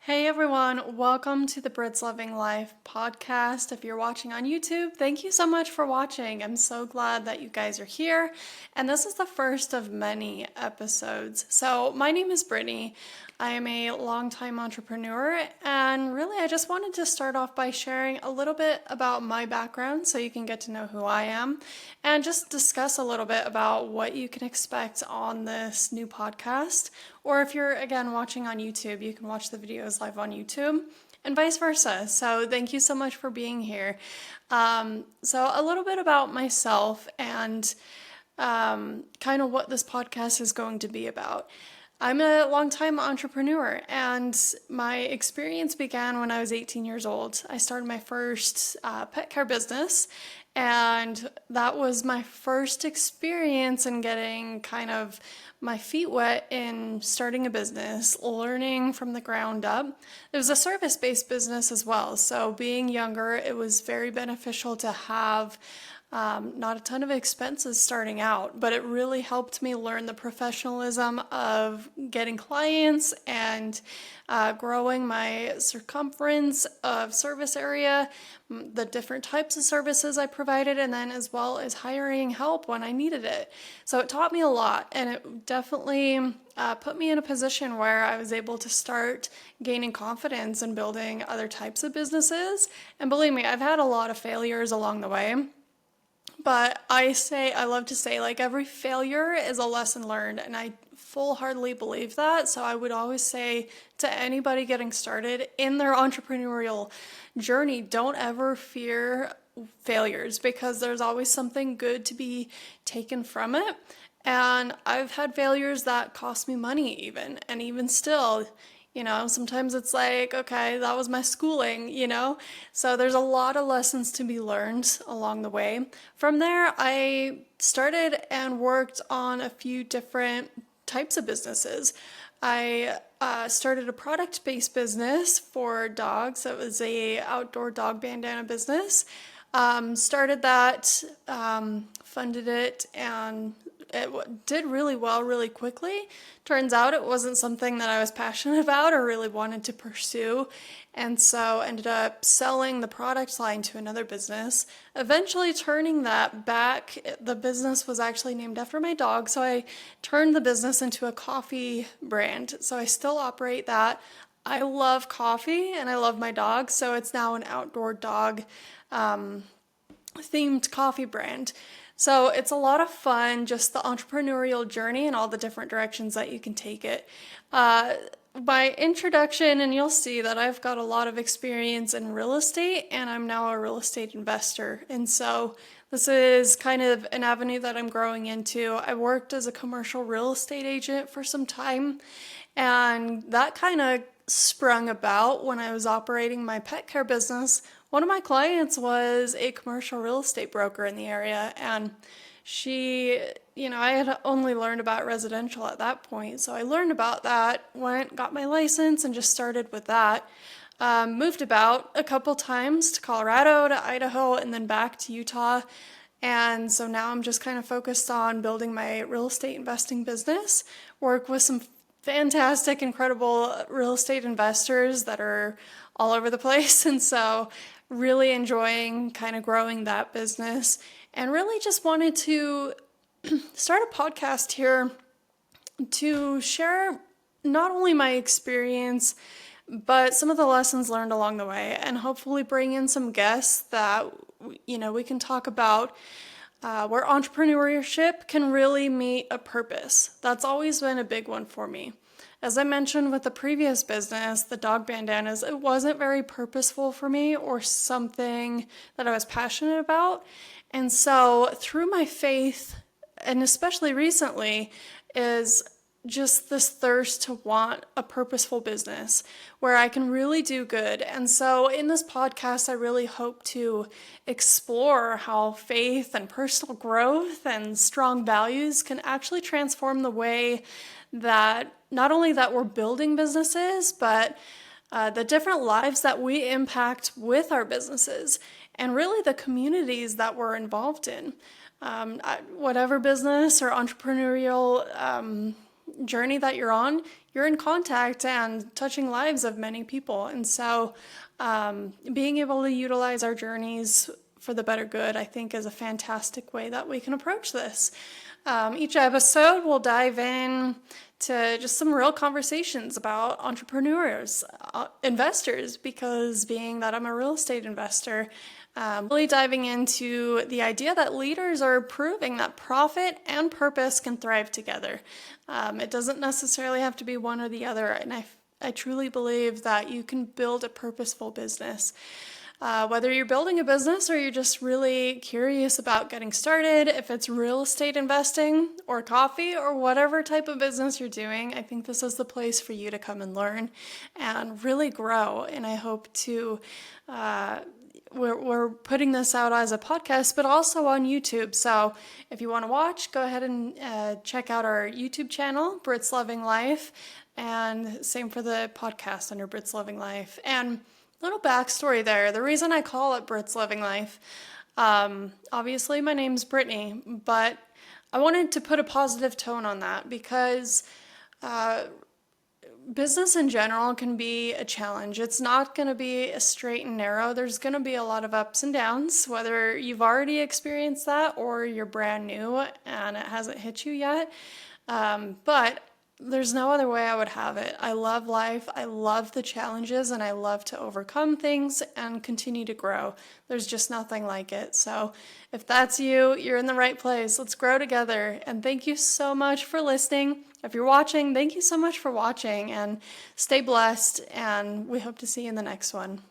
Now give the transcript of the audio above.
Hey everyone, welcome to the Britts Loving Life podcast. If you're watching on YouTube, thank you so much for watching. I'm so glad that you guys are here. And this is the first of many episodes. So, my name is Brittany. I am a longtime entrepreneur, and really, I just wanted to start off by sharing a little bit about my background so you can get to know who I am and just discuss a little bit about what you can expect on this new podcast. Or if you're, again, watching on YouTube, you can watch the videos live on YouTube and vice versa. So thank you so much for being here. So a little bit about myself and kind of what this podcast is going to be about. I'm a longtime entrepreneur, and my experience began when I was 18 years old. I started my first pet care business, and that was my first experience in getting kind of my feet wet in starting a business, learning from the ground up. It was a service-based business as well, so being younger, it was very beneficial to have not a ton of expenses starting out, but it really helped me learn the professionalism of getting clients and growing my circumference of service area, the different types of services I provided, and then as well as hiring help when I needed it. So it taught me a lot, and it definitely put me in a position where I was able to start gaining confidence in building other types of businesses. And believe me, I've had a lot of failures along the way. But I love to say, like, every failure is a lesson learned, and I full-heartedly believe that. So I would always say to anybody getting started in their entrepreneurial journey, don't ever fear failures, because there's always something good to be taken from it. And I've had failures that cost me money even, and even still, sometimes it's like, okay, that was my schooling. So there's a lot of lessons to be learned along the way. From there, I started and worked on a few different types of businesses. I started a product-based business for dogs. It was a outdoor dog bandana business. Started that, funded it, and it did really well really quickly. Turns out it wasn't something that I was passionate about or really wanted to pursue, and so ended up selling the product line to another business, eventually turning that back. The business was actually named after my dog, so I turned the business into a coffee brand. So I still operate that. I love coffee and I love my dog, so it's now an outdoor dog themed coffee brand. So it's a lot of fun, just the entrepreneurial journey and all the different directions that you can take it. My introduction, and you'll see that I've got a lot of experience in real estate, and I'm now a real estate investor. And so this is kind of an avenue that I'm growing into. I worked as a commercial real estate agent for some time, and that kind of sprung about when I was operating my pet care business. One of my clients was a commercial real estate broker in the area, and I had only learned about residential at that point, so I learned about that, got my license, and just started with that. Moved about a couple times to Colorado, to Idaho, and then back to Utah, and so now I'm just kind of focused on building my real estate investing business, work with some fantastic, incredible real estate investors that are all over the place, and so really enjoying kind of growing that business, and really just wanted to start a podcast here to share not only my experience, but some of the lessons learned along the way, and hopefully bring in some guests that, we can talk about where entrepreneurship can really meet a purpose. That's always been a big one for me. As I mentioned with the previous business, the dog bandanas, it wasn't very purposeful for me or something that I was passionate about. And so through my faith, and especially recently, is just this thirst to want a purposeful business where I can really do good. And so in this podcast, I really hope to explore how faith and personal growth and strong values can actually transform the way that not only that we're building businesses, but the different lives that we impact with our businesses, and really the communities that we're involved in. Whatever business or entrepreneurial journey that you're on, you're in contact and touching lives of many people. And so being able to utilize our journeys for the better good, I think, is a fantastic way that we can approach this. Each episode we'll dive in to just some real conversations about entrepreneurs, investors, because being that I'm a real estate investor, really diving into the idea that leaders are proving that profit and purpose can thrive together. It doesn't necessarily have to be one or the other, and I truly believe that you can build a purposeful business. Whether you're building a business or you're just really curious about getting started, if it's real estate investing or coffee or whatever type of business you're doing, I think this is the place for you to come and learn and really grow. And I hope to, we're putting this out as a podcast, but also on YouTube. So if you want to watch, go ahead and check out our YouTube channel, BrittsLovingLife, and same for the podcast under BrittsLovingLife. And little backstory there. The reason I call it Britts Loving Life, obviously my name's Brittany, but I wanted to put a positive tone on that because business in general can be a challenge. It's not going to be a straight and narrow. There's going to be a lot of ups and downs, whether you've already experienced that or you're brand new and it hasn't hit you yet. But there's no other way I would have it. I love life. I love the challenges and I love to overcome things and continue to grow. There's just nothing like it. So if that's you, you're in the right place. Let's grow together. And thank you so much for listening. If you're watching, thank you so much for watching and stay blessed. And we hope to see you in the next one.